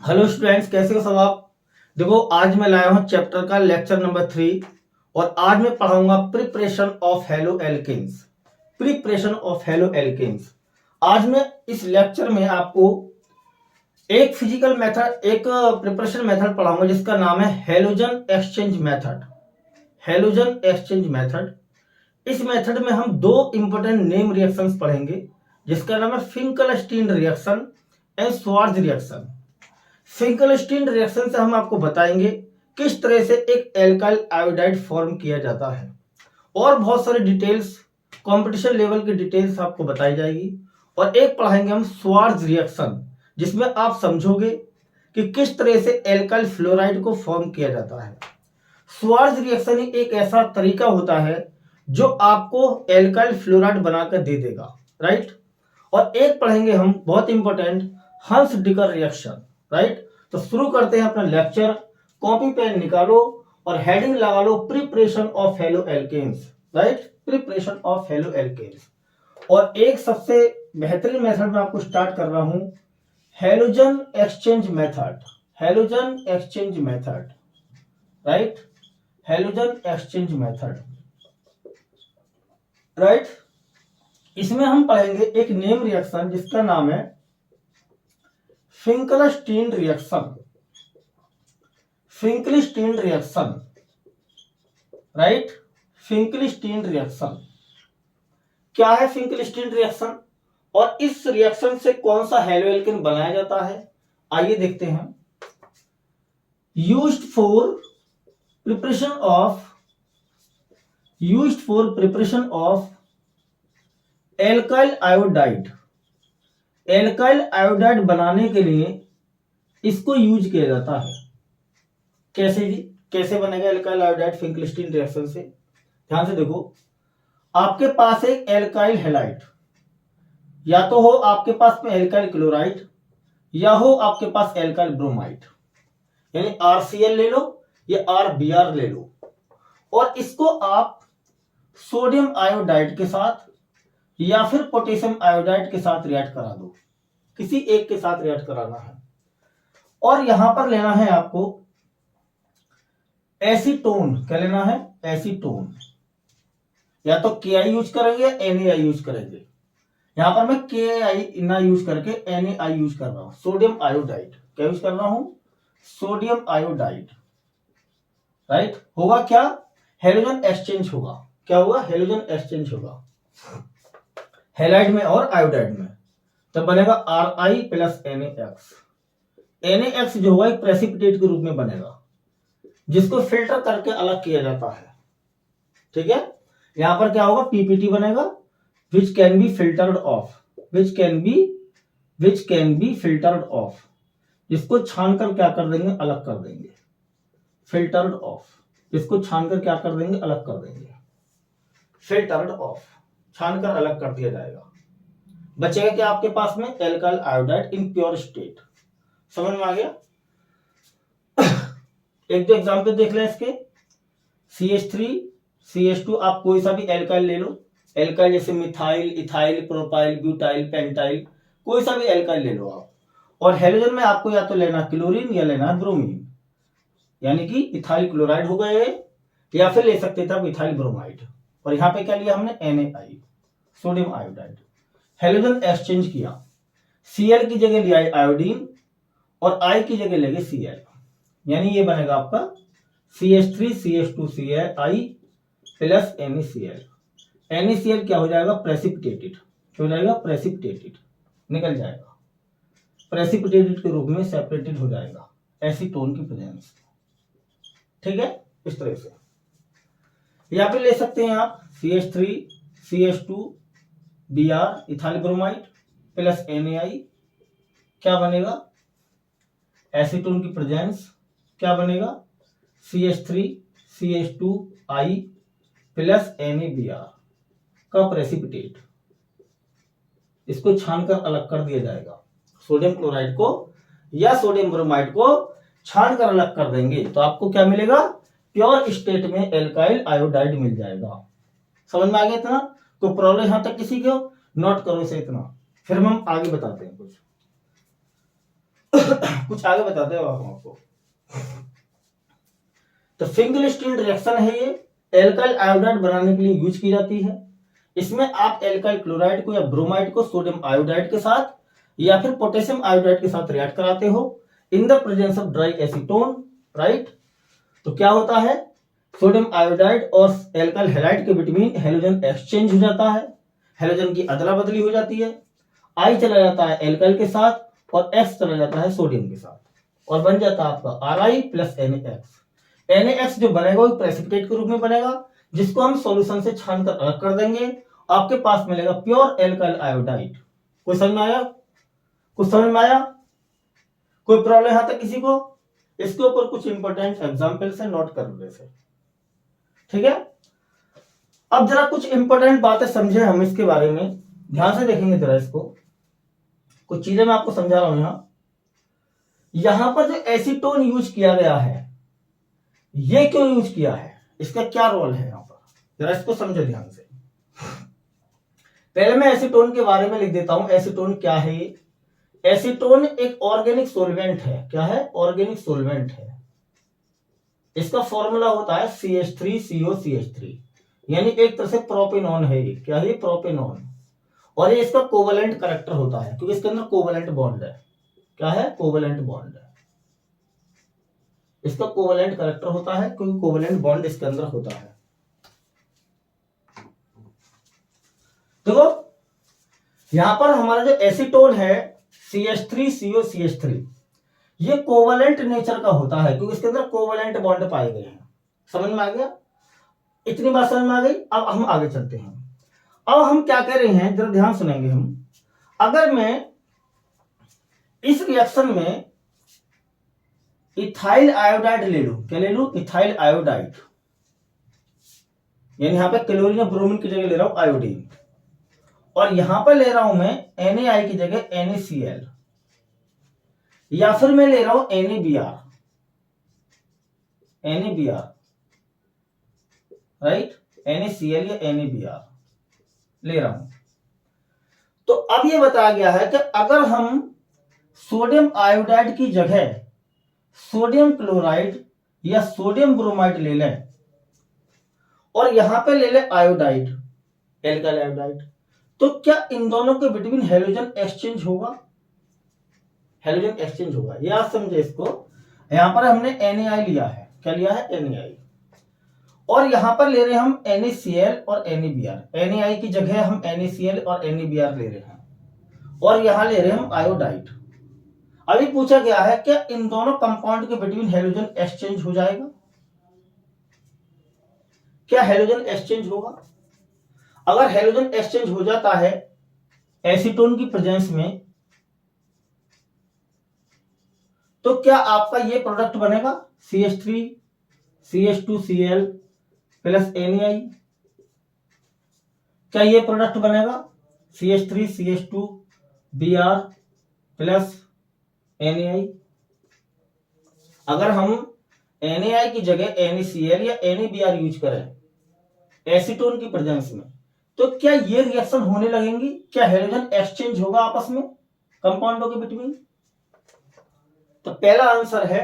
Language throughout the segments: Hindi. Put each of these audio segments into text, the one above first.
हेलो स्टूडेंट्स, कैसे हो सब आप। देखो, आज मैं लाया हूं चैप्टर का लेक्चर नंबर 3 और आज मैं पढ़ाऊंगा preparation of haloalkanes. Preparation of haloalkanes. आज मैं इस लेक्चर में आपको एक फिजिकल मेथड, एक प्रिपरेशन मेथड पढ़ाऊंगा जिसका नाम है halogen exchange method. Halogen exchange method. इस मेथड में हम दो इंपॉर्टेंट नेम रिएक्शंस पढ़ेंगे जिसका नाम है Finkelstein reaction and Swarts reaction. Finkelstein reaction से हम आपको बताएंगे किस तरह से एक एल्काइल आयोडाइड फॉर्म किया जाता है और बहुत सारे डिटेल्स, कंपटीशन लेवल की डिटेल्स आपको बताई जाएगी। और एक पढ़ाएंगे हम श्वार्ट्ज रिएक्शन जिसमें आप समझोगे कि किस तरह से एल्काइल फ्लोराइड को फॉर्म किया जाता है। श्वार्ट्ज रिएक्शन ही एक ऐसा तरीका होता है जो आपको एल्काइल फ्लोराइड बनाकर दे देगा, राइट। और एक पढ़ेंगे हम बहुत इंपॉर्टेंट हंस डिकर रिएक्शन, राइट। तो शुरू करते हैं अपना लेक्चर। कॉपी पेन निकालो और हेडिंग लगा लो preparation of haloalkanes, right. Preparation of haloalkanes. और एक सबसे बेहतरीन मेथड में आपको स्टार्ट कर रहा हूं, halogen exchange method. Halogen exchange method, right. Halogen exchange method, right. इसमें हम पढ़ेंगे एक नेम रिएक्शन जिसका नाम है Finkelstein reaction. Finkelstein reaction, right. Finkelstein reaction क्या है? फिंकलस्टीन रिएक्शन और इस रिएक्शन से कौन सा हेलो एल्केन बनाया जाता है, आइए देखते हैं। Used for preparation of alkyl iodide. Alkyl iodide बनाने के लिए इसको यूज किया जाता है। कैसे जी? कैसे बनेगा एल्काइल आयोडाइड फिंकलस्टीन रिएक्शन से? ध्यान से देखो, आपके पास एक एल्काइल हैलाइड, या तो हो आपके पास में एल्काइल क्लोराइड या हो आपके पास एल्काइल ब्रोमाइड, यानी RCl ले लो या RBr ले लो, और इसको आप सोडियम आयोडाइड के साथ या फिर पोटेशियम आयोडाइड के साथ रिएक्ट करा दो। किसी एक के साथ रिएक्ट कराना है। और यहां पर लेना है आपको एसीटोन। क्या लेना है? एसीटोन। या तो KI यूज करेंगे या NaI यूज करेंगे। यहां पर मैं KI ना यूज करके NaI यूज कर रहा हूं। Sodium iodide. क्या यूज कर रहा हूं? Sodium iodide, right. होगा क्या? हेलोजन एक्सचेंज होगा। क्या होगा? हेलोजन एक्सचेंज होगा हैलाइड में और आयोडाइड में। तब बनेगा Ri प्लस NaX। NaX जो होगा एक प्रेसिपिटेट के रूप में बनेगा जिसको फिल्टर करके अलग किया जाता है, ठीक है। यहां पर क्या होगा? PPT बनेगा, which can be filtered off, which can be filtered off। इसको छानकर क्या कर देंगे? अलग कर देंगे। फिल्टर्ड ऑफ, इसको छानकर क्या कर देंगे? अलग कर देंगे। फिल्टर्ड ऑफ, छानकर अलग कर दिया जाएगा। बचेगा क्या आपके पास में? Alkyl iodide in pure state. समझ में आ गया? एक दो एग्जाम्पल देख लें इसके। CH3 CH2, आप कोई सा भी एल्काइल ले लो। एल्काइल जैसे methyl, ethyl, propyl, butyl, pentyl, कोई सा भी एल्काइल ले लो आप। और हेलोजन में आपको या तो लेना क्लोरीन या लेना ब्रोमीन, यानी कि इथाइल क्लोराइड हो गए, या फिर ले सकते थे आप इथाइल ब्रोमाइड। और यहां पे क्या लिया हमने? NaI, sodium iodide. Halogen exchange किया, Cl की जगह लिया आयोडीन और I की जगह लेंगे Cl, यानी ये बनेगा आपका CH3 CH2 Cl plus NaCl। NaCl क्या हो जाएगा? प्रेसिपिटेटेड। क्या हो जाएगा? प्रेसिपिटेटेड, निकल जाएगा। प्रेसिपिटेटेड के रूप में सेपरेटेड हो जाएगा एसीटोन की प्रेजेंस, ठीक है। इस तरह से यहां पे ले सकते हैं आप CH3 CH2 Br ethyl bromide plus NaI। क्या बनेगा? एसीटोन की प्रेजेंस। क्या बनेगा? CH3 CH2I प्लस NaBr का प्रेसिपिटेट। इसको छानकर अलग कर दिया जाएगा। सोडियम क्लोराइड को या सोडियम ब्रोमाइड को छानकर अलग कर देंगे तो आपको क्या मिलेगा? प्योर स्टेट में एल्काइल आयोडाइड मिल जाएगा। समझ में आ गया इतना? तो प्रॉब्लम यहां तक किसी को नोट करो इसे इतना, फिर हम आगे बताते हैं कुछ। कुछ आगे बताते हैं हम आपको। तो फिंगलिस्टीन रिएक्शन है ये, एल्काइल आयोडाइड बनाने के लिए यूज की जाती है। इसमें आप एल्काइल क्लोराइड को या ब्रोमाइड को सोडियम आयोडाइड के साथ या फिर पोटेशियम आयोडाइड के साथ रिएक्ट कराते हो in the presence of dry acetone, right. तो क्या होता है, सोडियम आयोडाइड और एल्काइल हैलाइड के बिटवीन हेलोजन एक्सचेंज हो जाता है, हेलोजन की अदला बदली हो जाती है, आई चला जाता है एल्काइल के साथ और एक्स चला जाता है सोडियम के साथ और बन जाता है आपका Ri प्लस NaX। NaX जो बनेगा वो प्रेसिपिटेट के रूप में बनेगा, जिसको हम सॉल्यूशन से छान कर अलग कर देंगे, आपके पास मिलेगा प्योर एल्काइल आयोडाइड। कोई समझ में आया? कुछ समझ में आया? कोई प्रॉब्लम यहां तक किसी को? इसके ऊपर कुछ इंपॉर्टेंट एग्जांपल से नोट कर लो से, ठीक है। अब जरा कुछ इंपॉर्टेंट बातें समझे हम इसके बारे में, ध्यान से देखेंगे जरा इसको। कुछ चीजें मैं आपको समझा रहा हूं। यहां पर जो एसीटोन यूज किया गया है, ये क्यों यूज किया है, इसका क्या रोल है यहां पर, जरा इसको समझे ध्यान से। पहले मैं एसीटोन के बारे में लिख देता हूं। एसीटोन क्या है? एसीटोन एक ऑर्गेनिक सोल्वेंट है। क्या है? ऑर्गेनिक सोल्वेंट है। इसका फॉर्मूला होता है CH3COCH3, यानी एक तरह से प्रोपेनॉन है ये। क्या है? प्रोपेनॉन। और ये इसका कोवलेंट कैरेक्टर होता है क्योंकि इसके अंदर कोवलेंट बॉन्ड है। क्या है? कोवलेंट बॉन्ड है। इसका कोवलेंट कैरेक्टर होता है क्योंकि कोवलेंट बॉन्ड इसके अंदर होता है। देखो यहां पर हमारा जो एसीटोन है CH3COCH3, ये कोवलेंट नेचर का होता है क्योंकि इसके अंदर कोवलेंट बॉन्ड पाए गए हैं। समझ में आ गया? इतनी बात समझ में आ गई। अब हम आगे चलते हैं। अब हम क्या कह रहे हैं, जरा ध्यान सुनेंगे हम। अगर मैं इस रिएक्शन में इथाइल आयोडाइड ले लूं, क्या ले लूं? इथाइल आयोडाइड, यानी यहां पे क्लोरीन या ब्रोमीन की जगह ले रहा हूं आयोडीन, और यहां पर ले रहा हूं मैं NaI की जगह NaCl, या फिर मैं ले रहा हूं NaBr, राइट, NaCl या NaBr ले रहा हूं। तो अब ये बताया गया है कि अगर हम सोडियम आयोडाइड की जगह सोडियम क्लोराइड या सोडियम ब्रोमाइड ले लें और यहां पे ले लें आयोडाइड, एल्काइल आयोडाइड, तो क्या इन दोनों के बिटवीन हेलोजन एक्सचेंज होगा? हेलोजन एक्सचेंज होगा। ये आप समझे इसको। यहां पर हमने NaI लिया है। क्या लिया है? NaI। और यहां पर ले रहे हैं हम NaCl और NaBr। NaI की जगह हम NaCl और NaBr ले रहे हैं और यहां ले रहे हैं हम आयोडाइड। अभी पूछा गया है क्या इन दोनों कंपाउंड के बिटवीन हेलोजन एक्सचेंज हो जाएगा? क्या हेलोजन एक्सचेंज होगा? अगर हेलोजन एक्सचेंज हो जाता है एसीटोन की प्रेजेंस में, तो क्या आपका ये प्रोडक्ट बनेगा CH3 CH2Cl प्लस NaI? क्या ये प्रोडक्ट बनेगा CH3 CH2Br प्लस NaI? अगर हम NaI की जगह NaCl या NaBr यूज करें एसीटोन की प्रेजेंस में, तो क्या ये रिएक्शन होने लगेंगी? क्या हेलोजन एक्सचेंज होगा आपस में कंपाउंडों के बिटवीन? तो पहला आंसर है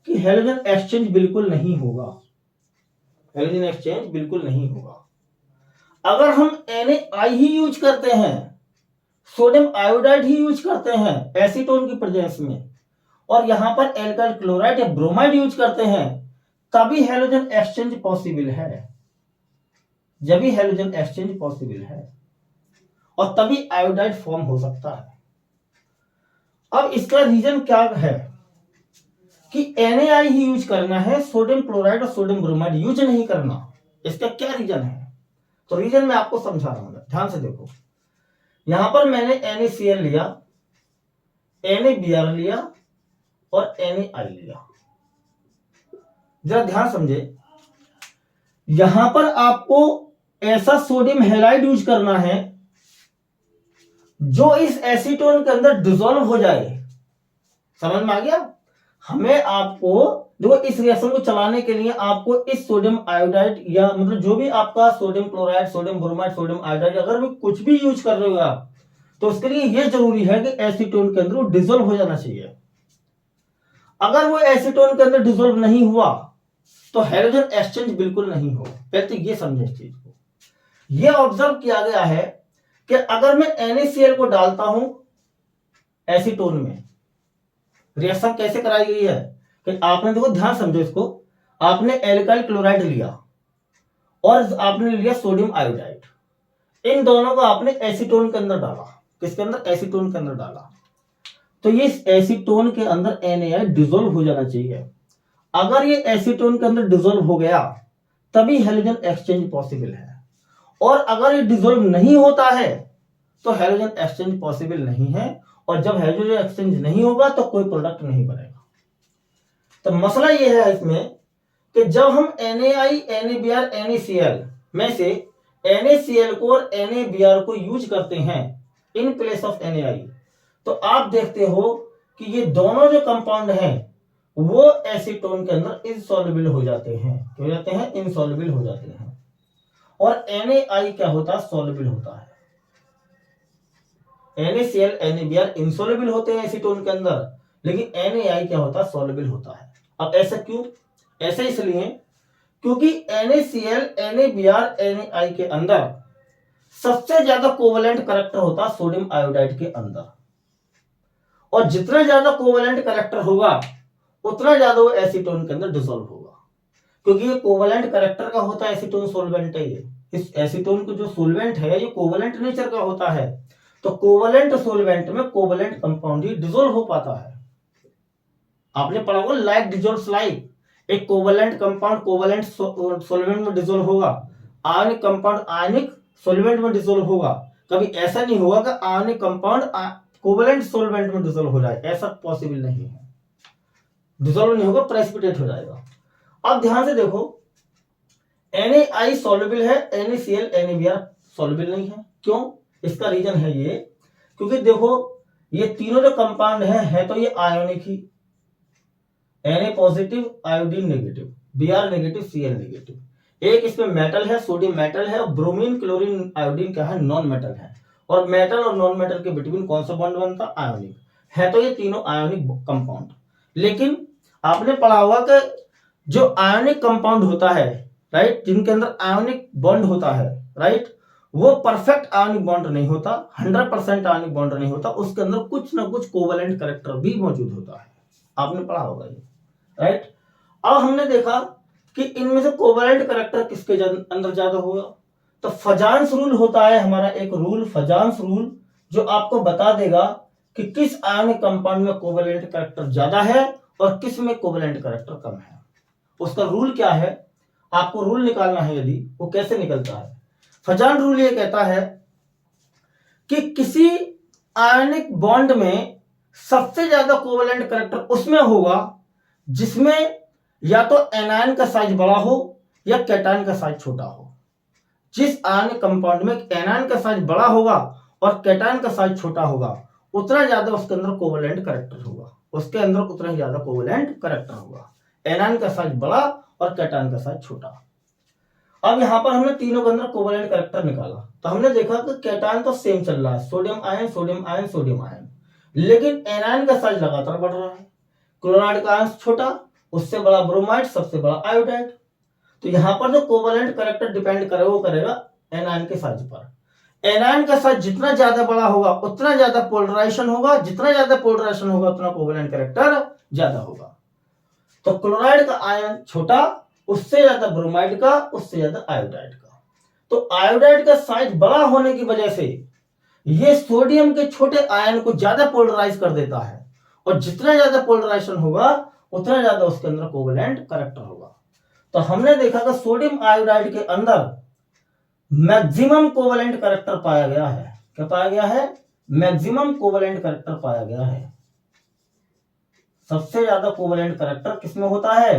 कि हेलोजन एक्सचेंज बिल्कुल नहीं होगा। हेलोजन एक्सचेंज बिल्कुल नहीं होगा। अगर हम NaI ही यूज करते हैं, सोडियम आयोडाइड ही यूज करते हैं एसीटोन की प्रेजेंस में, और यहां पर एल्काइल क्लोराइड या ब्रोमाइड यूज करते हैं, तभी हेलोजन एक्सचेंज पॉसिबल है। जब भी हेलोजन एक्सचेंज पॉसिबल है और तभी आयोडाइड फॉर्म हो सकता है। अब इसका रीजन क्या है कि NaI ही यूज करना है, सोडियम क्लोराइड और सोडियम ब्रोमाइड यूज नहीं करना। इसका क्या रीजन है? तो रीजन मैं आपको समझा रहा हूं, ध्यान से देखो। यहां पर मैंने NaCl लिया, NaBr लिया और NaI लिया। जरा ध्यान समझे, यहां पर आपको ऐसा सोडियम हैलाइड यूज करना है जो इस एसीटोन के अंदर डिसॉल्व हो जाए। समझ में आ गया? हमें आपको देखो इस रिएक्शन को चलाने के लिए आपको इस सोडियम आयोडाइड या मतलब जो भी आपका sodium chloride, sodium bromide, sodium iodide अगर भी कुछ भी यूज कर रहे हो आप, तो उसके लिए यह जरूरी है कि एसीटोन के अंदर वो डिसॉल्व हो जाना चाहिए। अगर वो एसीटोन के अंदर डिसॉल्व नहीं हुआ तो हाइड्रोजन एक्सचेंज बिल्कुल नहीं होगा। पहले तो ये समझे इस चीज को। ये ऑब्जर्व किया गया है कि अगर मैं NaCl को डालता हूं एसीटोन में, रिएक्शन कैसे कराई गई है कि आपने, देखो ध्यान समझो इसको, आपने एल्काइल क्लोराइड लिया और आपने लिया सोडियम आयोडाइड, इन दोनों को आपने एसीटोन के अंदर डाला। किसके अंदर? एसीटोन के अंदर डाला। तो ये एसीटोन के अंदर NaI डिसॉल्व हो जाना चाहिए। अगर ये एसीटोन के अंदर डिसॉल्व हो गया तभी हैलोजन एक्सचेंज पॉसिबल है, और अगर ये डिसॉल्व नहीं होता है तो हैलोजन एक्सचेंज पॉसिबल नहीं है, और जब हैलोजन एक्सचेंज नहीं होगा तो कोई प्रोडक्ट नहीं बनेगा। तो मसला ये है इसमें कि जब हम NaI, NaBr, NaCl में से NaCl को और NaBr को यूज करते हैं इन प्लेस ऑफ NaI, तो आप देखते हो कि ये दोनों जो कंपाउंड हैं वो एसीटोन के अंदर इनसॉल्युबल हो जाते हैं। क्या हो जाते हैं? इनसॉल्युबल हो जाते हैं। और NaI क्या होता है? सॉल्युबल होता है। NaCl, NaBr इनसॉल्युबल होते हैं एसीटोन के अंदर, लेकिन NaI क्या होता है? सॉल्युबल होता है। अब ऐसा क्यों? ऐसा इसलिए क्योंकि NaCl, NaBr, NaI के अंदर सबसे ज्यादा कोवेलेंट कैरेक्टर होता है सोडियम आयोडाइड के अंदर, और जितना ज्यादा कोवेलेंट कैरेक्टर होगा उतना ज्यादा वो एसीटोन के अंदर डिसॉल्व होगा, क्योंकि ये कोवेलेंट कैरेक्टर का होता है। एसीटोन सोलवेंट है। ये इस एसीटोन को जो सोलवेंट है ये कोवेलेंट नेचर का होता है, तो कोवेलेंट सोलवेंट में कोवेलेंट कंपाउंड ही डिसॉल्व हो पाता है। आपने पढ़ा होगा लाइक डिसॉल्व्स लाइक। एक कोवेलेंट कंपाउंड कोवेलेंट सोलवेंट में डिसॉल्व होगा, आयनिक कंपाउंड आयनिक सोलवेंट में डिसॉल्व होगा। कभी ऐसा नहीं होगा कि आयनिक कंपाउंड कोवेलेंट सोलवेंट में डिसॉल्व हो जाए, ऐसा पॉसिबल नहीं है। डिसॉल्व नहीं होगा, प्रेसिपिटेट हो जाएगा। अब ध्यान से देखो, NaI सॉल्युबल है, NaCl, NaBr सॉल्युबल नहीं है। क्यों? इसका रीजन है ये, क्योंकि देखो ये तीनों जो कंपाउंड है तो ये आयोनिक ही, Na positive, iodine negative, Br negative, Cl negative. एक इसमें मेटल है, सोडियम मेटल है, और ब्रोमीन, क्लोरीन, आयोडीन क्या है? नॉन मेटल है। और मेटल और नॉन मेटल के बिटवीन कौन सा बॉन्ड बनता? आयोनिक है। तो ये तीनों आयोनिक कंपाउंड। लेकिन आपने पढ़ा होगा कि जो आयोनिक कंपाउंड होता है, राइट, जिनके अंदर आयोनिक बॉन्ड होता है, राइट, वो परफेक्ट आयोनिक बॉन्ड नहीं होता, 100% आयोनिक बॉन्ड नहीं होता, उसके अंदर कुछ ना कुछ कोवेलेंट कैरेक्टर भी मौजूद होता है। आपने पढ़ा होगा ये, राइट। अब हमने देखा कि इनमें से कोवेलेंट कैरेक्टर किसके अंदर ज्यादा होगा, तो फजान्स रूल होता है हमारा एक रूल, फजान्स रूल, जो आपको बता देगा कि किस आयनिक कंपाउंड में कोवेलेंट कैरेक्टर ज्यादा है और किस में कोवेलेंट कैरेक्टर कम है। उसका रूल क्या है? आपको रूल निकालना है। यदि वो कैसे निकलता है? फजान रूल ये कहता है कि किसी आयनिक बॉन्ड में सबसे ज्यादा कोवेलेंट कैरेक्टर उसमें होगा जिसमें या तो एनायन का साइज बड़ा हो या कैटायन का साइज छोटा हो। जिस आयनिक कंपाउंड में एनायन का साइज बड़ा होगा और कैटायन का साइज छोटा होगा, उतना ज्यादा उसके अंदर कोवेलेंट कैरेक्टर होगा, उसके अंदर उतना ही ज्यादा कोवेलेंट कैरेक्टर होगा। एनायन का साइज बड़ा और कैटायन का साइज छोटा। अब यहां पर हमने तीनों के अंदर कोवेलेंट कैरेक्टर निकाला, तो हमने देखा कि कैटायन तो सेम चल रहा है, sodium ion, sodium ion, sodium ion, लेकिन एनायन का साइज लगातार बढ़ रहा है। क्लोराइड का आयन छोटा, उससे बड़ा ब्रोमाइड, सबसे बड़ा आयोडाइड। तो यहां पर जो कोवेलेंट कैरेक्टर डिपेंड करे वो करेगा एनायन के साइज पर। एनायन का साइज जितना ज्यादा बड़ा होगा उतना ज्यादा पोलराइजेशन होगा, जितना ज्यादा पोलराइजेशन होगा उतना कोवेलेंट कैरेक्टर ज्यादा होगा। तो क्लोराइड का आयन छोटा, उससे ज्यादा ब्रोमाइड का, उससे ज्यादा आयोडाइड का। तो आयोडाइड का साइज बड़ा होने की वजह से ये सोडियम के छोटे आयन को ज्यादा पोलराइज कर देता है, और जितना ज्यादा पोलराइजेशन होगा उतना ज्यादा उसके अंदर कोवेलेंट कैरेक्टर होगा। तो हमने देखा कि सोडियम आयोडाइड के अंदर मैक्सिमम कोवेलेंट कैरेक्टर पाया गया है। क्या पाया गया है? मैक्सिमम कोवेलेंट कैरेक्टर पाया गया है। सबसे ज्यादा कोवेलेंट कैरेक्टर किसमें होता है?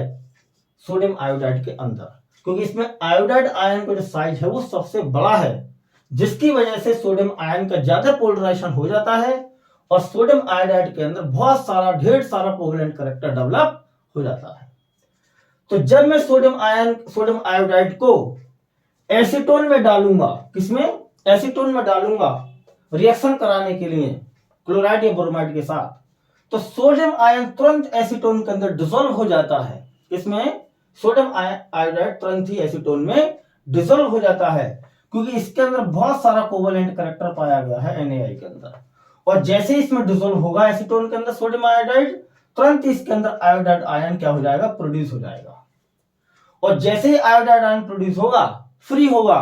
सोडियम आयोडाइड के अंदर, क्योंकि इसमें आयोडाइड आयन का जो साइज है वो सबसे बड़ा है, जिसकी वजह से सोडियम आयन का ज्यादा पोलराइजेशन हो जाता है और सोडियम आयोडाइड के अंदर बहुत सारा, ढेर सारा कोवेलेंट कैरेक्टर डेवलप हो जाता है। तो जब मैं सोडियम आयोडाइड को एसीटोन में डालूंगा, किसमें? एसीटोन में डालूंगा रिएक्शन कराने के लिए क्लोराइड या ब्रोमाइड के साथ, तो सोडियम आयन तुरंत एसीटोन के अंदर डिसॉल्व हो जाता है। इसमें सोडियम आयोडाइड तुरंत ही एसीटोन में डिसॉल्व हो जाता है, क्योंकि इसके अंदर बहुत सारा कोवेलेंट कैरेक्टर पाया गया है NaI के अंदर। और जैसे ही इसमें डिसॉल्व होगा एसीटोन के अंदर सोडियम आयोडाइड, तुरंत ही इसके अंदर आयोडाइड आयन क्या हो जाएगा, प्रोड्यूस हो जाएगा। और जैसे ही आयोडाइड आयन प्रोड्यूस होगा, फ्री होगा,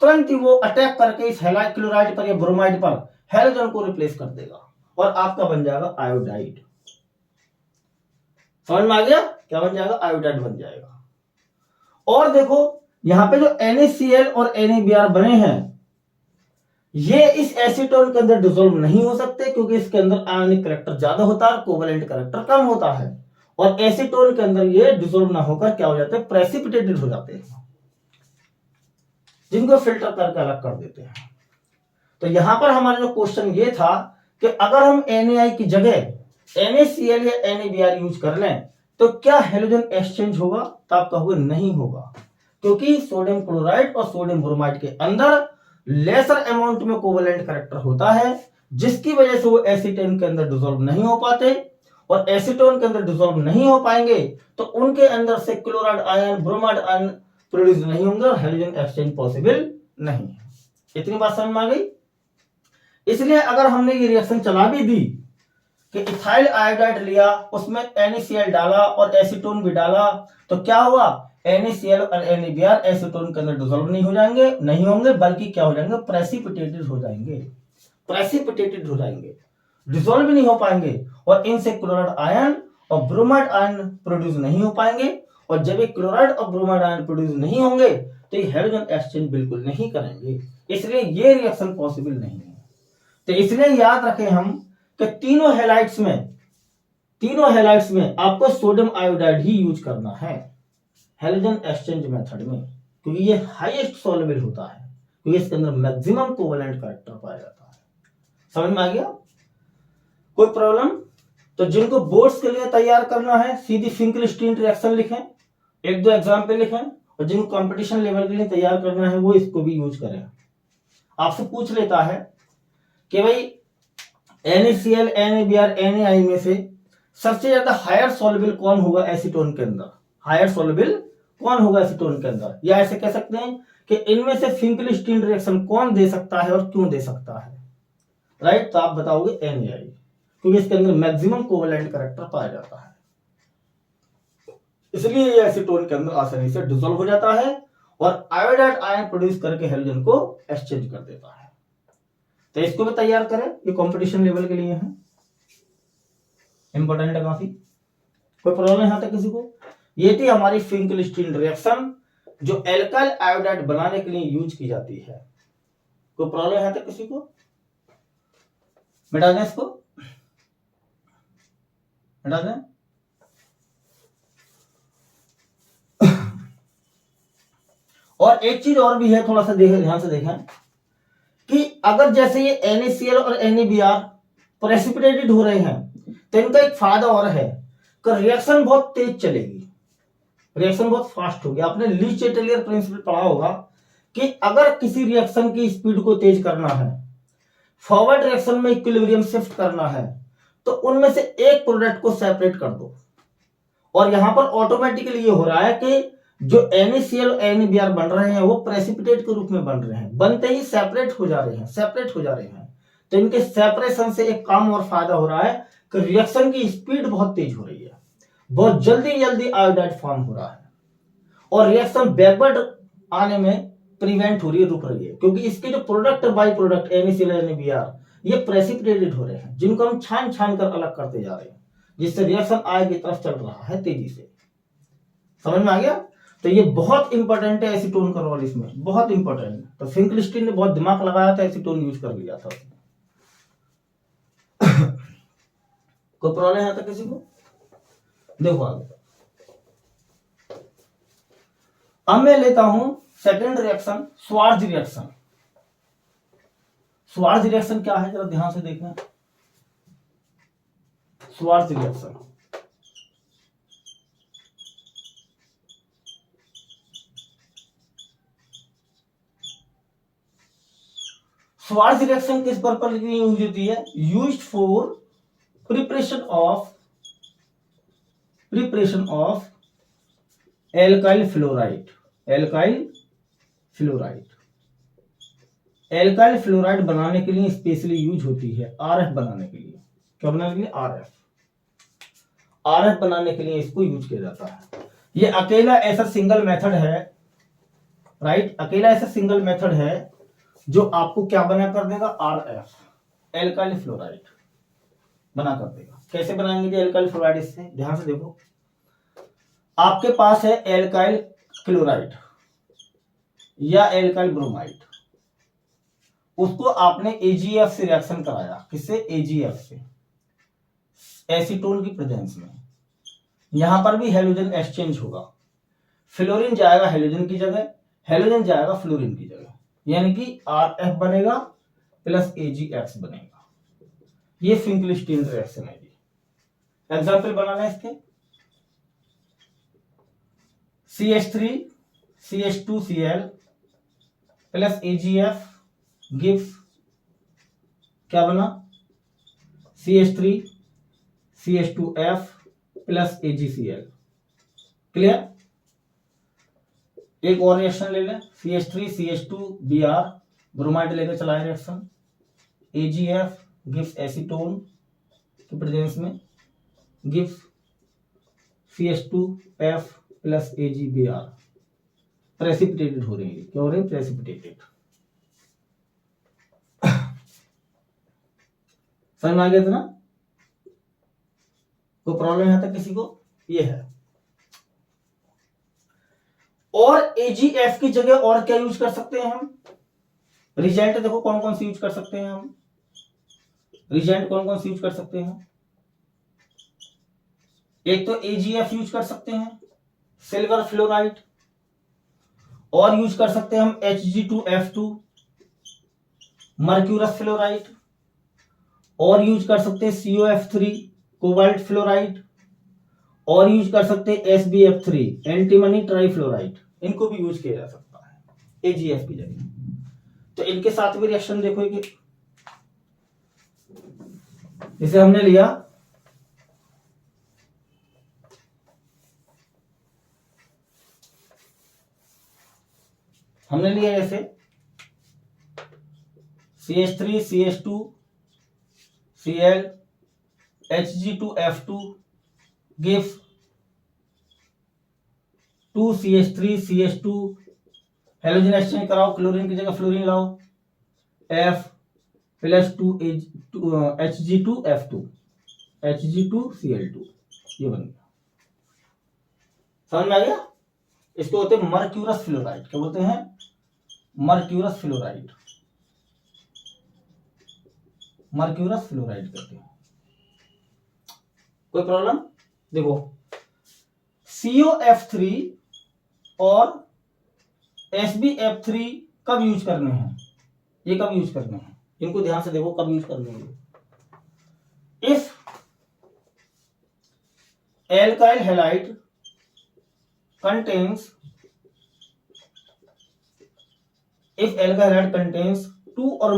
तुरंत ही वो अटैक करके इस हैलाइड क्लोराइड पर या ब्रोमाइड पर हैलोजन को रिप्लेस कर देगा और आपका बन जाएगा आयोडाइड। समझ में आ गया? क्या बन जाएगा? आयोडाइड बन जाएगा। और देखो यहां पे जो NaCl और NaBr बने हैं, ये इस एसीटोन के अंदर डिसॉल्व नहीं हो सकते, क्योंकि इसके अंदर आयनिक कैरेक्टर ज्यादा होता है और कोवेलेंट कैरेक्टर कम होता है। और एसीटोन के अंदर ये डिसॉल्व ना होकर क्या हो जाते हैं, प्रेसिपिटेटेड हो जाते हैं, जिनको फिल्टर करके अलग कर देते हैं। तो यहां पर हमारा जो क्वेश्चन ये था कि अगर हम NaI की जगह NaCl या NaBr यूज कर लें तो क्या हेलोजन एक्सचेंज होगा? तो आप कहोगे नहीं होगा, क्योंकि सोडियम क्लोराइड और सोडियम ब्रोमाइड के अंदर लेसर अमाउंट में कोवेलेंट कैरेक्टर होता है, जिसकी वजह से वो एसीटोन के अंदर डिसॉल्व नहीं हो पाते। और एसीटोन के अंदर डिसॉल्व नहीं हो पाएंगे तो उनके अंदर से chloride ion, bromide ion produce नहीं होंगे और हेलोजन एक्सचेंज पॉसिबल नहीं है। इतनी बात समझ में आ गई? इसलिए अगर हमने ये रिएक्शन चला भी दी कि इथाइल आयोडाइड लिया, उसमें NaCl डाला और एसीटोन भी डाला, तो क्या हुआ, NaCl और NaBr एसीटोन के अंदर डिसॉल्व नहीं होंगे, बल्कि क्या हो जाएंगे, प्रेसिपिटेटेड हो जाएंगे, डिसॉल्व भी नहीं हो पाएंगे और इनसे क्लोराइड आयन और ब्रोमाइड आयन प्रोड्यूस नहीं हो पाएंगे। और जब ये क्लोराइड और ब्रोमाइड आयन प्रोड्यूस नहीं होंगे तो ये हेलोजन एक्सचेंज बिल्कुल नहीं करेंगे, इसलिए ये रिएक्शन पॉसिबल नहीं है। तो इसलिए याद रखें हम कि तीनों हैलाइड्स में आपको सोडियम आयोडाइड ही यूज करना है हेलोजन एक्सचेंज मेथड में, क्योंकि ये हाईएस्ट सॉल्युबल होता है, क्योंकि इसके अंदर मैक्सिमम कोवेलेंट कैरेक्टर पाया जाता है। समझ में आ गया? कोई प्रॉब्लम? तो जिनको बोर्ड्स के लिए तैयार करना है सीधी फिंकल-स्टीन रिएक्शन लिखें, एक दो एग्जाम्पल लिखें, और जिनको कंपटीशन लेवल के लिए तैयार करना है वो इसको भी यूज करें। आपसे पूछ लेता है कि भाई NaCl, NaBr, NaI में से सबसे ज्यादा हायर सॉल्युबल कौन होगा एसीटोन के अंदर, या ऐसे कह सकते हैं कि इनमें से फिंकल-स्टीन रिएक्शन कौन दे सकता है और क्यों दे सकता है, राइट? तो आप बताओगे NaI, क्योंकि इसके अंदर मैक्सिमम कोवेलेंट कैरेक्टर पाया जाता है, इसलिए ये एसीटोन के अंदर आसानी से डिसॉल्व हो जाता है और आयोडाइड आयन प्रोड्यूस करके हेलोजन को एक्सचेंज कर देता है। तो इसको भी तैयार करें, ये कंपटीशन लेवल के लिए है, इंपॉर्टेंट है काफी। कोई प्रॉब्लम यहां तक किसी को? ये थी हमारी फिंकल-स्टीन रिएक्शन जो एल्काइल आयोडाइड बनाने के लिए यूज की जाती है। कोई प्रॉब्लम यहां तक किसी को? मिटा दें इसको, मिटा दें। और एक चीज और भी है, थोड़ा सा ध्यान से देखें कि अगर जैसे ये NaCl और NaBr प्रेसिपिटेटेड हो रहे हैं तो इनका एक फायदा और है कि रिएक्शन बहुत तेज चलेगी, रिएक्शन बहुत फास्ट होगी। आपने ली चैटेलियर प्रिंसिपल पढ़ा होगा कि अगर किसी रिएक्शन की स्पीड को तेज करना है, फॉरवर्ड रिएक्शन में इक्विलिब्रियम शिफ्ट करना है, तो उनमें से एक प्रोडक्ट को सेपरेट कर दो। और यहां पर ऑटोमेटिकली ये हो रहा है कि जो NaCl और NaBr बन रहे हैं वो प्रेसिपिटेट के रूप में बन रहे हैं, बनते ही सेपरेट हो जा रहे हैं। तो इनके सेपरेशन से एक काम और फायदा हो रहा है कि रिएक्शन की स्पीड बहुत तेज हो रही है, बहुत जल्दी आयोडाइड फॉर्म हो रहा है और रिएक्शन बैकवर्ड आने में प्रिवेंट हो रही है, रुक रही है, क्योंकि इसके जो प्रोडक्ट बाई प्रोडक्ट NaCl और NaBr ये प्रेसिपिटेटेड हो रहे हैं, जिनको हम छान कर अलग करते जा रहे हैं, जिससे रिएक्शन आय की तरफ चल रहा है तेजी से। समझ में आ गया? तो ये बहुत इंपॉर्टेंट है एसीटोन का रोल इसमें, बहुत इंपॉर्टेंट। तो फिंकल-स्टीन ने बहुत दिमाग लगाया था, एसीटोन यूज कर लिया था। कोई प्रॉब्लम यहां तक किसी को? देखो आगे, अब मैं लेता हूं सेकेंड रिएक्शन, स्वार्ज रिएक्शन। स्वार्ज रिएक्शन क्या है, जरा ध्यान से देखना। स्वार्ज रिएक्शन स्वार्ज रिएक्शन किस पर्पज के लिए यूज होती है? Used for preparation of alkyl fluoride. Alkyl fluoride बनाने के लिए स्पेशली यूज होती है आरएफ बनाने के लिए। क्या बनाने के लिए? आरएफ बनाने के लिए इसको यूज किया जाता है। ये अकेला ऐसा सिंगल मेथड है, राइट, अकेला ऐसा सिंगल मेथड है जो आपको क्या बना कर देगा? आरएफ, एल्काइल फ्लोराइड बना कर देगा। कैसे बनाएंगे एल्काइल फ्लोराइड? इससे ध्यान से देखो, आपके पास है एल्काइल क्लोराइड या एल्काइल ब्रोमाइड, उसको आपने एजीएफ से रिएक्शन कराया। किससे? एजीएफ से, एसीटोन की प्रेजेंस में। यहां पर भी हेलोजन एक्सचेंज होगा, फ्लोरीन जाएगा हेलोजन की जगह, हेलोजन जाएगा फ्लोरीन की जगह, यानी कि आरएफ बनेगा प्लस एजीएक्स बनेगा। ये फिंकलस्टीन रिएक्शन है। एग्जाम्पल बनाना है इसके, CH3 CH2Cl plus AgF gives क्या बना? CH3 CH2F plus AgCl। Clear? एक और रिएक्शन ले लें, CH3 CH2Br ब्रोमाइड लेकर चलाए रिएक्शन, AgF गिव्स एसीटोन की प्रेजेंस में gives CH2F plus AgBr। Precipitated हो रही है। क्या हो रही है? प्रेसिपिटेटेड। समझ में आ गया था ना? कोई प्रॉब्लम यहां तक किसी को? ये है। और AgF की जगह और क्या यूज कर सकते हैं हम? रिजेंट देखो कौन कौन सी यूज कर सकते हैं हम? रिजेंट कौन कौन सी यूज कर सकते हैं? एक तो AgF यूज कर सकते हैं, सिल्वर फ्लोराइड, और यूज कर सकते हैं हम Hg2F2 मर्क्यूरस फ्लोराइड, और यूज कर सकते हैं COF3 कोबाल्ट फ्लोराइड, और यूज कर सकते हैं SbF3 एंटीमनी ट्राइफ्लोराइड। इनको भी यूज किया जा सकता है AgF की जगह। तो इनके साथ भी रिएक्शन देखो कि इसे हमने लिया ऐसे CH3 CH2 Cl Hg2F2 gives 2CH3 CH2 halogen exchange कराओ, क्लोरीन की जगह फ्लोरीन लाओ, F प्लस 2 Hg2F2 Hg2Cl2, ये बन गया। समझ में आ गया? इसको होते हैं मर्क्यूरस फ्लोराइड। क्या बोलते हैं? Mercurous fluoride. मर्क्यूरस फ्लोराइड कहते हैं। कोई प्रॉब्लम? देखो COF3 और SbF3 कब यूज करने हैं? ये कब यूज करने हैं? इनको ध्यान से देखो कब यूज करने हैं। If alkyl halide contains two or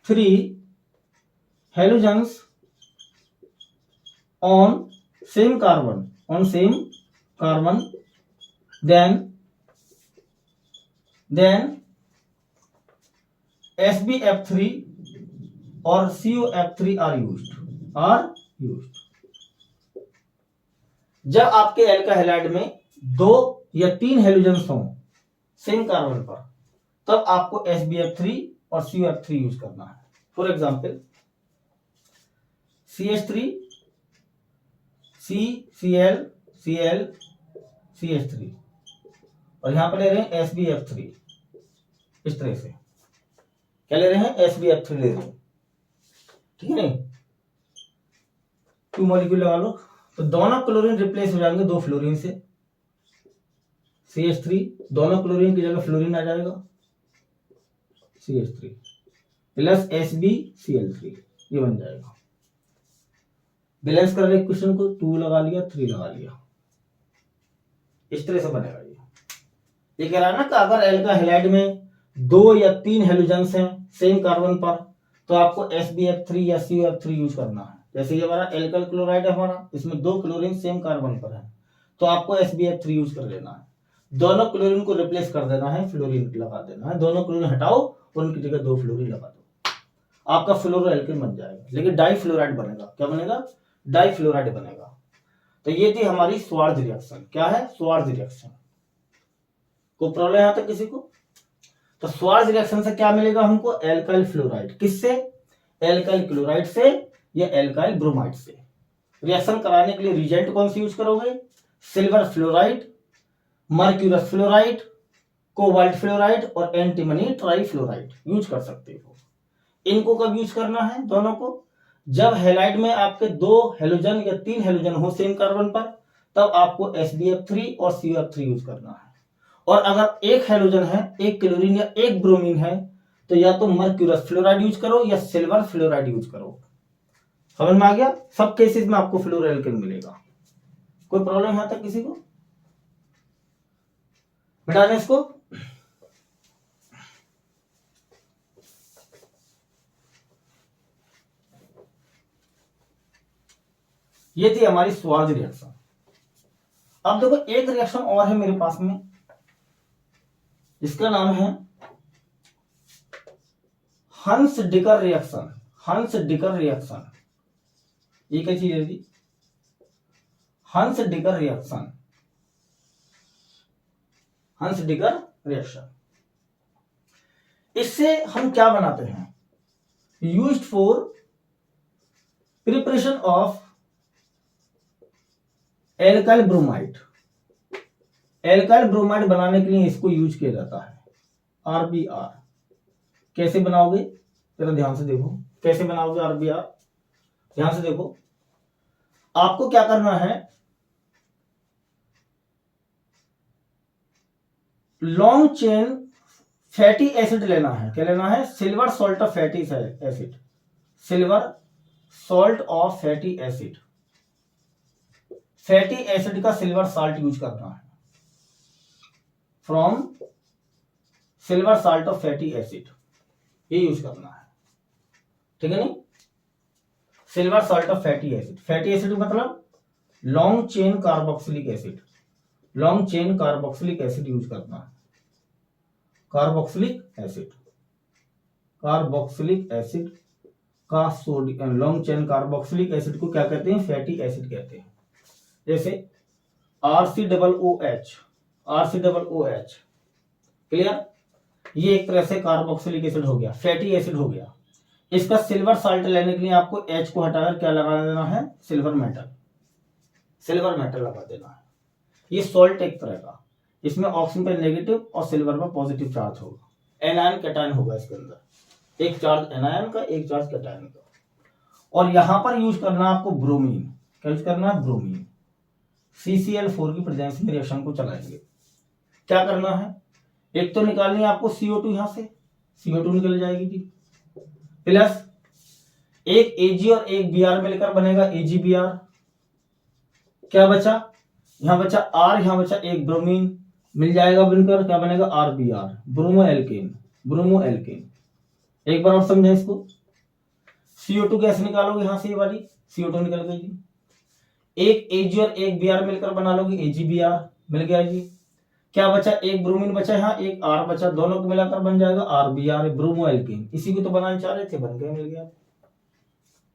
three halogens on same carbon, then SbF3 or COF3 are used। जब आपके एल्काइल हैलाइड में 2 या 3 हेलोजेंस हों सेम कार्बन पर, तब आपको SbF3 और COF3 यूज करना है। For example CH3 CCl Cl CH3 और यहां पर ले रहे हैं SbF3। इस तरह से क्या ले रहे हैं? SbF3 ले रहे हैं। ठीक है नहीं? 2 मॉलिक्यूल लगा लो तो दोनों क्लोरीन रिप्लेस हो जाएंगे 2 फ्लोरीन से। CH3 दोनों क्लोरीन की जगह फ्लोरीन आ जाएगा, CH3 प्लस SbCl3, ये बन जाएगा। बैलेंस कर रहे क्वेश्चन को, 2 लगा लिया 3 लगा लिया, इस तरह से बनेगा। ये कह रहा है ना कि अगर एल्काइल हैलाइड में 2 या 3 हेलोजेंस हैं सेम कार्बन पर, तो आपको SbF3 या COF3 यूज करना है। जैसे ये हमारा एल्काइल क्लोराइड है हमारा, इसमें 2 क्लोरीन सेम कार्बन पर है, तो आपको SbF3 यूज कर लेना है। दोनों क्लोरीन को रिप्लेस कर देना है, फ्लोरीन लगा देना है। दोनों क्लोरीन हटाओ, उनकी जगह 2 फ्लोरीन लगा दो, आपका फ्लोरो एल्केन बन जाएगा। लेकिन डाइफ्लोराइड बनेगा। क्या बनेगा? डाइफ्लोराइड बनेगा। तो ये थी हमारी स्वार्ज रिएक्शन। क्या है? स्वार्ज रिएक्शन। कोई प्रॉब्लम यहां तक किसी को? तो स्वार्ज रिएक्शन से क्या मिलेगा हमको? Alkyl fluoride. किससे? एल्काइल क्लोराइड से या एल्काइल ब्रोमाइड से। रिएक्शन कराने के लिए रिएजेंट कौन सी यूज करोगे? Silver fluoride, mercurous fluoride, cobalt fluoride और एंटीमनी ट्राइफ्लोराइड यूज कर सकते हो। इनको कब यूज करना है? दोनों को जब हैलाइड में आपके 2 हेलोजन या 3 हेलोजन हो सेम कार्बन पर, तब आपको SbF3 और COF3 यूज करना है। और अगर एक हेलोजन है, एक क्लोरीन या एक ब्रोमीन है, तो या तो मर्क्यूरस फ्लोराइड यूज करो या सिल्वर फ्लोराइड यूज करो। समझ में आ गया? सब केसेस में आपको फ्लोरोएल्केन मिलेगा। कोई प्रॉब्लम यहां तक किसी को? मिटा दें इसको। ये थी हमारी स्वार्ज रिएक्शन। अब देखो एक रिएक्शन और है मेरे पास में, इसका नाम है हंस डिकर रिएक्शन। हंस डिकर रिएक्शन ये क्या चीज है जी? हंस डिकर रिएक्शन। हंस डिकर रिएक्शन, इससे हम क्या बनाते हैं? Used for preparation of alkyl bromide. Alkyl bromide बनाने के लिए इसको यूज किया जाता है, RBR। कैसे बनाओगे? जरा ध्यान से देखो, कैसे बनाओगे RBR? ध्यान से देखो, आपको क्या करना है? लॉन्ग चेन फैटी एसिड लेना है। क्या लेना है? Silver salt of fatty acid. Silver salt of fatty acid. Fatty acid का सिल्वर साल्ट यूज करना है। From silver salt of fatty acid, ये यूज करना है। ठीक है नहीं? Silver salt of fatty acid. Fatty acid मतलब long chain carboxylic acid. Long chain carboxylic acid use करना है। कार्बोक्सिलिक एसिड, कार्बोक्सिलिक एसिड का sodium, long chain carboxylic acid को क्या कहते हैं? फैटी एसिड कहते हैं। जैसे RCOOH, RCOOH। क्लियर? ये एक तरह से कार्बोक्सिलिक एसिड हो गया, फैटी एसिड हो गया। इसका सिल्वर साल्ट लेने के लिए आपको H को हटाकर क्या लगा देना है? Silver metal. सिल्वर मेटल लगा देना है। ये सॉल्ट एक तरह का, इसमें ऑक्सीजन पर नेगेटिव और सिल्वर पर पॉजिटिव चार्ज होगा। एनायन कैटायन होगा इसके अंदर, एक चार्ज एनायन का, एक चार्ज कैटायन का। और यहां पर यूज करना है आपको ब्रोमीन। क्या यूज करना है? ब्रोमीन। CCl4 की प्रेजेंस में रिएक्शन को चलाएंगे। क्या करना है? एक तो निकालनी है आपको CO2, यहां से CO2 निकल जाएगी जी, प्लस एक Ag और एक Br मिलकर बनेगा AgBr। क्या बचा? यहां बचा R, यहां बचा एक ब्रोमीन, मिल जाएगा बनकर, क्या बनेगा? RBr, bromoalkane. Bromoalkane. एक बार और समझे इसको। CO2 कैसे निकालोगे? यहां से ये वाली CO2 निकल गई जी। एक Ag और एक Br मिलकर बना लोगे AgBr, मिल गया जी। क्या बचा? एक ब्रोमीन बचा, यहाँ एक R बचा, दोनों को मिलाकर बन जाएगा RBr, ब्रोमो एल्केन। इसी को तो बनाना चाह रहे थे, बन गया, मिल गया।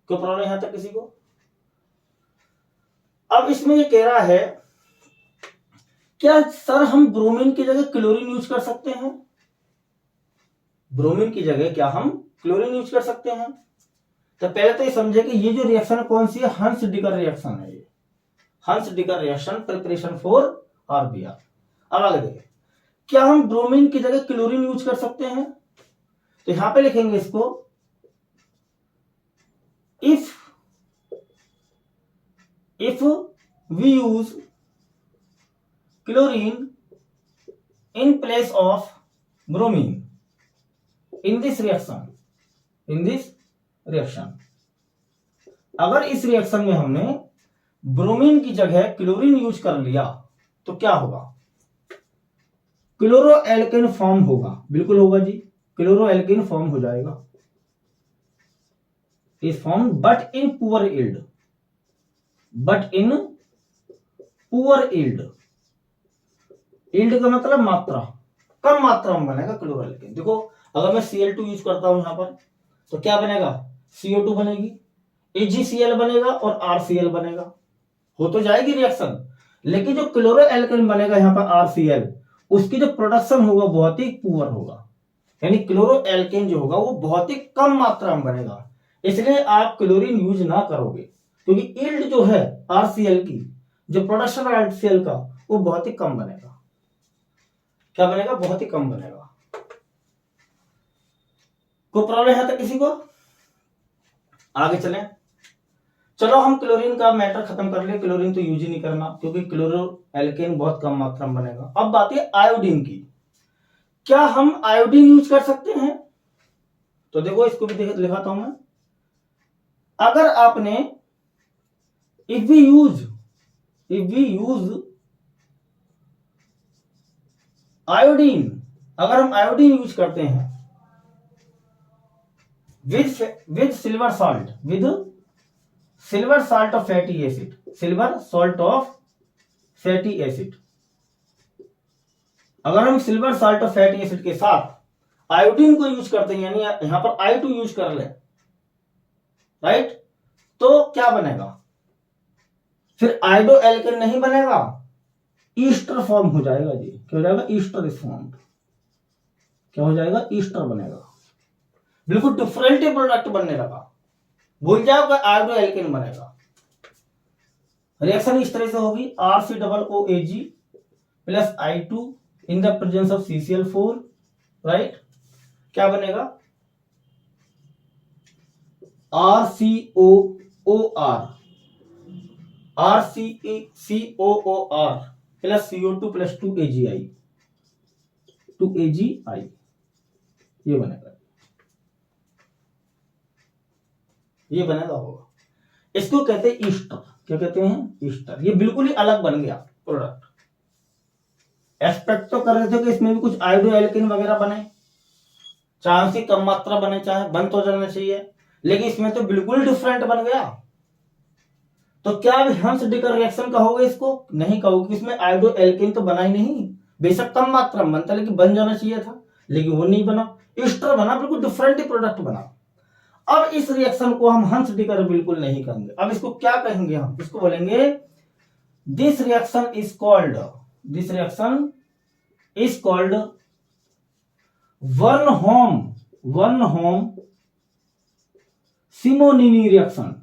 कोई प्रॉब्लम यहां तक किसी को? अब इसमें ये कह रहा है, क्या सर हम ब्रोमीन की जगह क्लोरीन यूज कर सकते हैं? ब्रोमीन की जगह क्या हम क्लोरीन यूज कर सकते हैं? तो पहले तो ये समझे कि ये जो रिएक्शन है कौन सी है? हंस डिकर रिएक्शन है। ये हंस डिकर रिएक्शन, प्रिपरेशन फॉर RBR। अब आगे देखें, क्या हम ब्रोमीन की जगह क्लोरीन यूज कर सकते हैं? तो यहां पे लिखेंगे इसको, if we use chlorine in place of bromine in this reaction, अगर इस रिएक्शन में हमने ब्रोमीन की जगह क्लोरीन यूज कर लिया तो क्या होगा? क्लोरो एल्केन फॉर्म होगा। बिल्कुल होगा जी, क्लोरो एल्केन फॉर्म हो जाएगा। Is formed but in poor yield, but in poor yield. Yield का मतलब मात्रा, कम मात्रा में बनेगा क्लोरोएल्केन। देखो अगर मैं Cl2 यूज करता हूं यहां पर तो क्या बनेगा, CO2 बनेगी, AgCl बनेगा और RCl बनेगा, हो तो जाएगी रिएक्शन, लेकिन जो क्लोरोएल्केन बनेगा यहाँ पर RCl, उसकी जो प्रोडक्शन होगा बहुत ही पुअर होगा, यानी क्लोरोएल्केन जो होगा वो बहुत ही कम मात्रा में बनेगा। इसलिए आप क्लोरीन यूज ना करोगे, क्योंकि यील्ड जो है RCl की, जो प्रोडक्शन है RCl का, वो बहुत ही कम बनेगा। क्या बनेगा, बहुत ही कम बनेगा। कोई प्रॉब्लम है तो किसी को, आगे चलें। चलो हम क्लोरीन का मैटर खत्म कर लिए, क्लोरीन तो यूज ही नहीं करना क्योंकि क्लोरोएल्केन बहुत कम मात्रा में बनेगा। अब बात है आयोडीन की, क्या हम आयोडीन यूज कर सकते हैं? तो देखो इसको भी लिखाता हूं मैं। अगर आपने इफ वी यूज आयोडीन, अगर हम आयोडीन यूज करते हैं with silver salt of fatty acid, silver salt of fatty acid, अगर हम silver salt of fatty acid के साथ आयोडीन को यूज करते हैं, यानी यहां पर I2 यूज कर ले, राइट, तो क्या बनेगा, फिर आयोडो एल्केन नहीं बनेगा, ईस्टर फॉर्म हो जाएगा जी। क्या हो जाएगा, ईस्टर इज फॉर्म्ड। क्या हो जाएगा, ईस्टर बनेगा, बिल्कुल डिफरेंट प्रोडक्ट बनने लगा। भूल जाओ आयोडो एल्केन बनेगा। रिएक्शन इस तरह से होगी, RCOOAg plus I2 in the presence of CCl4, right, क्या बनेगा, RCOOR plus CO2 plus 2AgI, ये बनेगा, ये बनेगा होगा। इसको कहते हैं ईस्टर। क्या कहते हैं, ईस्टर। ये बिल्कुल ही अलग बन गया प्रोडक्ट। एक्सपेक्ट तो कर रहे थे कि इसमें भी कुछ आयोडो एल्केन वगैरह बने, चांस ही कम मात्रा बने, चाहे बन तो जाना चाहिए, लेकिन इसमें तो बिल्कुल डिफरेंट बन गया। तो क्या हंस डिकर रिएक्शन कहोगे इसको? नहीं कहोगे, इसमें आयोडो एल्केन तो बना ही नहीं, बेशक कम मात्रा में बनता, लेकिन बन जाना चाहिए था, लेकिन वो नहीं बना, ईस्टर बना, बिल्कुल डिफरेंट प्रोडक्ट बना। अब इस रिएक्शन को हम हंस डिकर बिल्कुल नहीं कहेंगे। अब इसको क्या कहेंगे, हम इसको बोलेंगे दिस रिएक्शन इज कॉल्ड वर्नहोम सिमोनिनी रिएक्शन।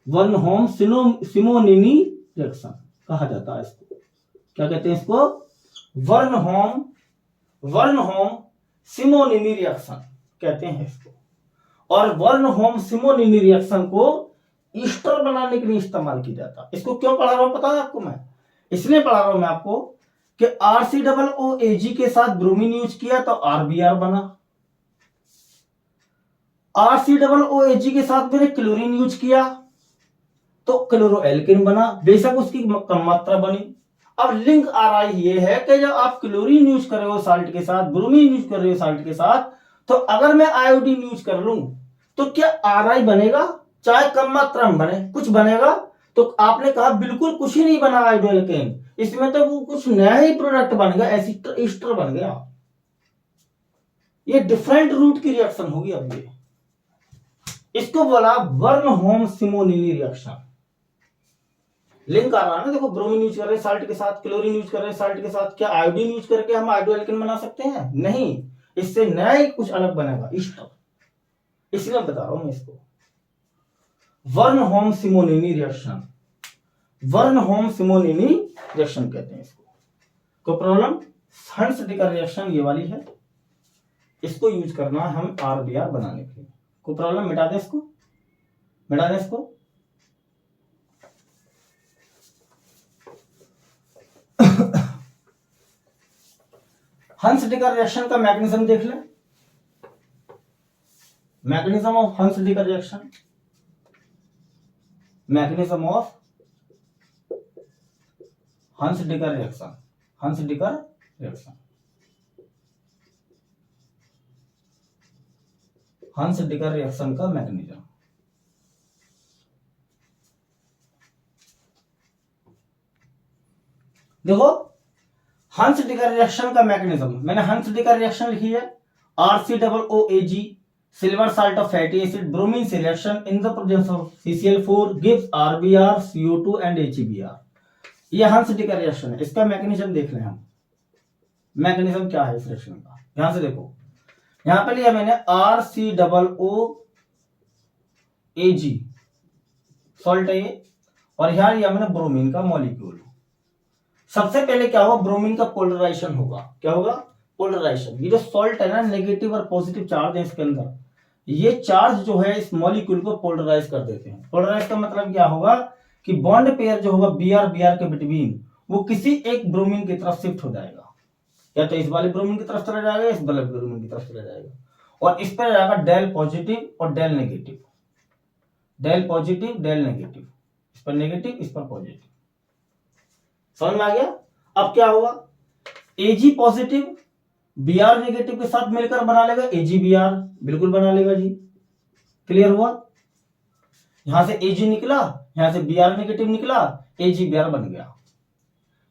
वर्नहोम सिमोनिनी रिएक्शन कहा जाता है इसको। क्या कहते हैं इसको? वर्नहोम सिमोनिनी रिएक्शन कहते हैं इसको। और वर्नहोम सिमोनिनी रिएक्शन को ईस्टर बनाने के लिए इस्तेमाल किया जाता है। इसको क्यों पढ़ा रहा हूं पता है आपको? मैं इसलिए पढ़ा रहा हूं मैं आपको कि RCOOAg के साथ ब्रोमीन यूज किया तो RBr बना, RCOOAg के साथ मैंने क्लोरीन यूज किया तो क्लोरोएल्केन बना, बेशक उसकी कम मात्रा बनी। अब लिंक आ रहा ये है कि जब आप क्लोरीन यूज कर रहे हो साल्ट के साथ, ब्रोमीन यूज कर रहे हो साल्ट के साथ, तो अगर मैं आयोडीन यूज कर लूं तो क्या RI बनेगा? चाहे कम मात्रा में बने, कुछ बनेगा? तो आपने कहा बिल्कुल कुछ ही नहीं बना आयोडो एल्केन, इसमें तो वो कुछ नया ही प्रोडक्ट बन गया, ईस्टर बन गया। ये डिफरेंट रूट की रिएक्शन होगी। अब ये इसको बोला वर्नहोम सिमोनिनी रिएक्शन। लिंक आ रहा है ना, देखो ब्रोमीन यूज कर रहे हैं साल्ट के साथ, क्लोरीन यूज कर रहे हैं साल्ट के साथ, क्या आयोडीन यूज करके हम आयोडो एल्केन बना सकते हैं? नहीं, इससे नया ही कुछ अलग बनेगा, ईस्टर। इसलिए बता रहा हूं मैं इसको वर्नहोम सिमोनिनी रिएक्शन। वर्नहोम सिमोनिनी रिएक्शन कहते हैं इसको। कोई प्रॉब्लम? हंस डिकर रिएक्शन ये वाली है, इसको यूज करना है हम RBr बनाने के लिए। कोई प्रॉब्लम? मिटा दें इसको, मिटा दें इसको। हंस डिकर रिएक्शन का मैकेनिज्म देख लें। मैकेनिज्म ऑफ हंस डिकर रिएक्शन, मैकेनिज्म ऑफ हंस डिकर रिएक्शन, हंस डिकर रिएक्शन, हंस डिकर रिएक्शन का मैकेनिज्म। देखो हंस-डिकर रिएक्शन का मैकेनिज्म, मैंने हंस-डिकर रिएक्शन लिखी है, RCOOAG, silver salt of fatty acid, bromine reaction in the presence of CCl4 gives RBr, CO2 and HBr। ये हंस-डिकर रिएक्शन है, इसका मैकेनिज्म देख लें हम, मैकेनिज्म क्या है इस रिएक्शन का। ध्यान से देखो, यहां पे लिया मैंने RCOOAG सॉल्ट है ये, और यहां लिया मैंने ब्रोमीन का मॉलिक्यूल। सबसे पहले क्या होगा, ब्रोमीन का पोलराइजेशन होगा। क्या होगा, पोलराइजेशन। ये जो सॉल्ट है ना, नेगेटिव और पॉजिटिव चार्ज है इसके अंदर, ये चार्ज जो है इस मॉलिक्यूल को पोलराइज कर देते हैं। पोलराइज का मतलब क्या होगा कि बॉन्ड पेयर जो होगा Br Br के बिटवीन, वो किसी एक ब्रोमीन की तरफ शिफ्ट हो जाएगा, या तो इस वाले ब्रोमीन की तरफ चला जाएगा, इस वाले ब्रोमीन की तरफ चला जाएगा, और इस पर जाएगा डेल पॉजिटिव और del negative, del positive del negative, इस पर नेगेटिव इस पर पॉजिटिव। समझ में आ गया। अब क्या होगा, Ag पॉजिटिव Br नेगेटिव के साथ मिलकर बना लेगा AgBr, बिल्कुल बना लेगा जी। क्लियर हुआ। यहां से Ag निकला, यहां से Br नेगेटिव निकला, AgBr बन गया।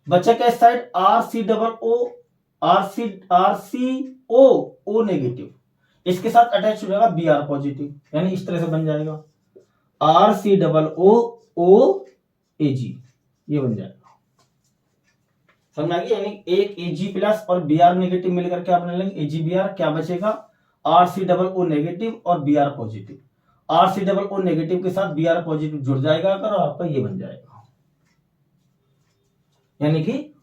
बच्चा क्या साइड RCOO नेगेटिव, इसके साथ अटैच हो जाएगा Br पॉजिटिव, यानी इस तरह से बन जाएगा RCOOAG, ये बन जाएगा। समझ आ गया। यानी एक Ag प्लस और Br नेगेटिव मिलकर क्या बना लेंगे AgBr, क्या बचेगा RCOO नेगेटिव और Br पॉजिटिव। RCOO नेगेटिव के साथ Br पॉजिटिव जुड़ जाएगा अगर, और आपका ये बन जाएगा, यानी कि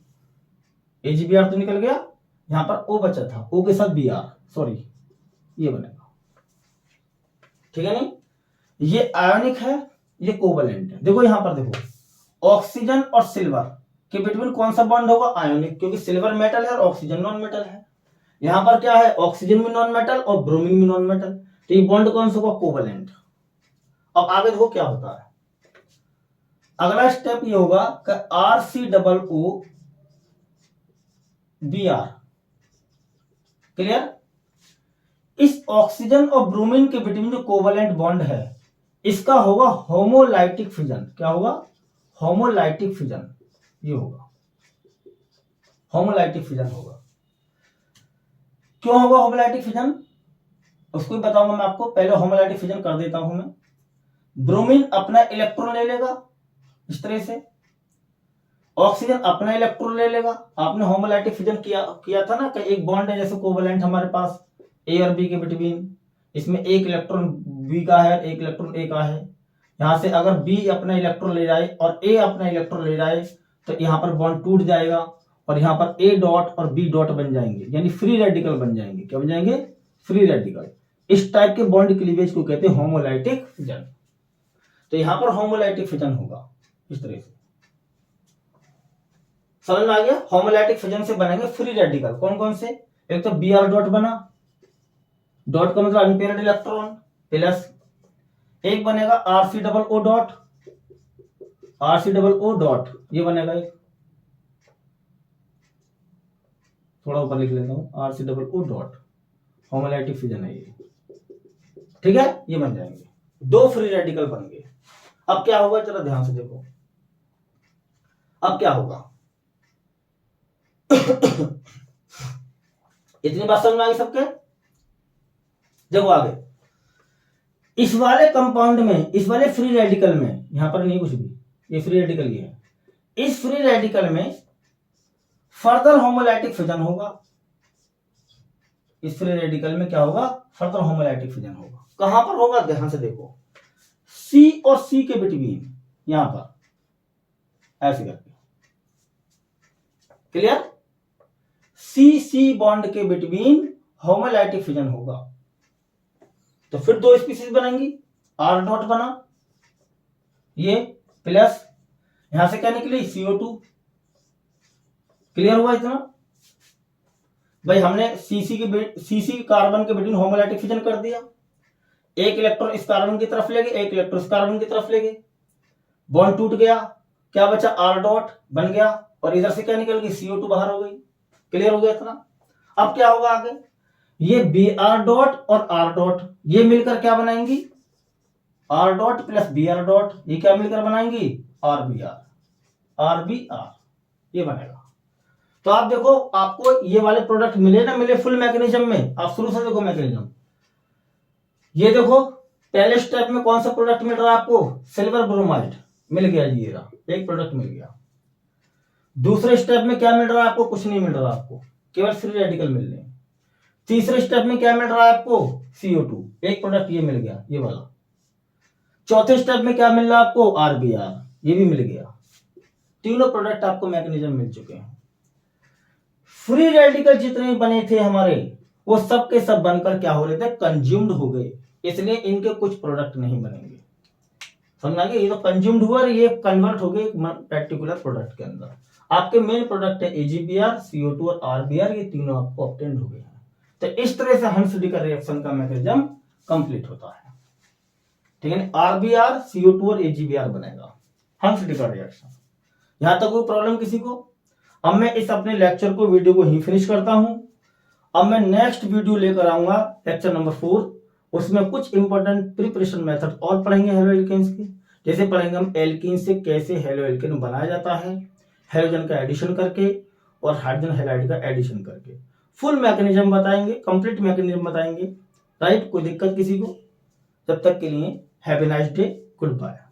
AgBr तो निकल गया, यहां पर O बचा था, O के साथ Br, सॉरी ये बनेगा। ठीक है नहीं, ये आयोनिक है, ये कोवलेंट है। देखो यहां पर देखो, ऑक्सीजन और सिल्वर के बिटवीन कौन सा बॉन्ड होगा, आयोनिक, क्योंकि सिल्वर मेटल है और ऑक्सीजन नॉन मेटल है। यहां पर क्या है, ऑक्सीजन भी नॉन मेटल और ब्रोमीन भी नॉन मेटल, तो ये बॉन्ड कौन सा होगा, कोवलेंट। अब आगे देखो क्या होता है, अगला स्टेप ये होगा कि RCOO Br, क्लियर। इस ऑक्सीजन और ब्रोमीन के बिटवीन जो कोवलेंट बॉन्ड है, इसका होगा होमोलाइटिक फिजन। क्या होगा, होमोलाइटिक फिजन, ये होगा होमोलाइटिक फिजन होगा। क्यों होगा होमोलाइटिक फिजन, उसको भी बताऊंगा मैं आपको, पहले होमोलाइटिक फिजन कर देता हूं मैं। ब्रोमीन अपना इलेक्ट्रॉन ले लेगा इस तरह से, ऑक्सीजन अपना इलेक्ट्रॉन ले लेगा। आपने होमोलाइटिक फिजन किया था ना कि एक बॉन्ड है जैसे कोवलेंट हमारे पास A और B के बिटवीन, इसमें एक इलेक्ट्रॉन B का है, एक इलेक्ट्रॉन A का है। यहां से अगर B अपना इलेक्ट्रॉन ले जाए और A अपना इलेक्ट्रॉन ले जाए, तो यहां पर बॉन्ड टूट जाएगा और यहां पर A डॉट और B डॉट बन जाएंगे, यानी फ्री रेडिकल बन जाएंगे। क्या बन जाएंगे, फ्री रेडिकल। इस टाइप के बॉन्ड क्लीवेज को कहते हैं होमोलाइटिक फिजन। तो यहां पर होमोलाइटिक फिजन होगा इस तरह से, समझ में आ गया। होमोलाइटिक फिजन से बनेंगे फ्री रेडिकल, कौन कौन से, एक तो Br डॉट बना, डॉट का मतलब अनपेयर्ड इलेक्ट्रॉन, प्लस एक बनेगा RCOO डॉट, RCOO डॉट ये बनेगा एक, थोड़ा ऊपर लिख लेता हूं, RCOO डॉट, होमोलाइटिक फिजन है ये। ठीक है, ये बन जाएंगे, दो फ्री रेडिकल बन गए। अब क्या होगा, जरा ध्यान से देखो, अब क्या होगा इतनी बात समझ में आ गई सबके। देखो आगे, इस वाले कंपाउंड में, इस वाले फ्री रेडिकल में, यहां पर नहीं कुछ भी, ये फ्री रेडिकल ये है, इस फ्री रेडिकल में फर्दर होमोलाइटिक फिजन होगा। इस फ्री रेडिकल में क्या होगा, फर्दर होमोलाइटिक फिजन होगा। कहां पर होगा, ध्यान से देखो, C और C के बिटवीन, यहां पर ऐसे करके, क्लियर। C बॉन्ड के बिटवीन होमोलाइटिक फिजन होगा, तो फिर दो स्पीसीज बनेंगी, R डॉट बना ये, प्लस यहां से क्या निकली CO2। क्लियर हुआ इतना भाई, हमने CC कार्बन के बिटवीन होमोलाइटिक फिजन कर दिया, एक इलेक्ट्रॉन इस कार्बन की तरफ ले गए, एक इलेक्ट्रॉन इस कार्बन की तरफ ले गए, बॉन्ड टूट गया, क्या बचा R डॉट बन गया, और इधर से क्या निकल गई CO2 बाहर हो गई। क्लियर हो गया इतना। अब क्या होगा आगे, ये Br डॉट और R डॉट ये मिलकर क्या बनाएंगी, R dot plus Br dot, ये क्या मिलकर बनाएंगी RBr, RBr, ये बनेगा। तो आप देखो आपको ये वाले प्रोडक्ट मिले ना मिले फुल मैकेनिज्म में, आप शुरू से देखो मैकेनिज्म। ये देखो पहले स्टेप में कौन सा प्रोडक्ट मिल रहा है आपको, सिल्वर ब्रोमाइड मिल गया जी, ये रहा एक प्रोडक्ट मिल गया। दूसरे स्टेप में क्या मिल रहा है आपको, कुछ नहीं मिल रहा आपको, केवल फ्री रेडिकल मिल रहे हैं। तीसरे स्टेप में क्या मिल रहा है आपको, CO2 एक प्रोडक्ट ये मिल गया ये वाला। चौथे स्टेप में क्या मिल रहा है आपको, RBR ये भी मिल गया। तीनों प्रोडक्ट आपको मैकेनिज्म मिल चुके हैं। फ्री रेडिकल जितने बने थे हमारे वो सब के सब बनकर क्या हो रहे थे, कंज्यूम्ड हो गए, इसलिए इनके कुछ प्रोडक्ट नहीं बनेंगे। समझ आ गया, ये तो कंज्यूम्ड हुआ और ये कन्वर्ट हो गए एक पर्टिकुलर प्रोडक्ट के अंदर। आपके मेन प्रोडक्ट है AgBr, CO2 और RBR, ये तीनों आपको ऑब्टेन्ड हो गए हैं। तो इस तरह से हंस-डी का रिएक्शन का मैकेनिज्म कंप्लीट होता है। ठीक है, RBR, CO2 और AgBr बनेगा हंस-डी का रिएक्शन। यहां तक कोई प्रॉब्लम किसी को? अब मैं इस अपने लेक्चर को वीडियो को ही फिनिश करता हूं। अब मैं नेक्स्ट वीडियो लेकर आऊंगा लेक्चर नंबर 4, उसमें कुछ इंपॉर्टेंट प्रिपरेशन मेथड और पढ़ेंगे हेलो एल्केन्स के। जैसे पढ़ेंगे हम एल्कीन से कैसे हेलो एल्केन बनाया जाता है, हेलोजन का एडिशन करके और हाइड्रोजन हैलाइड का एडिशन करके फुल मैकेनिज्म बताएंगे, कंप्लीट मैकेनिज्म बताएंगे। राइट, कोई दिक्कत किसी को? जब तक के लिए have a nice day, good bye.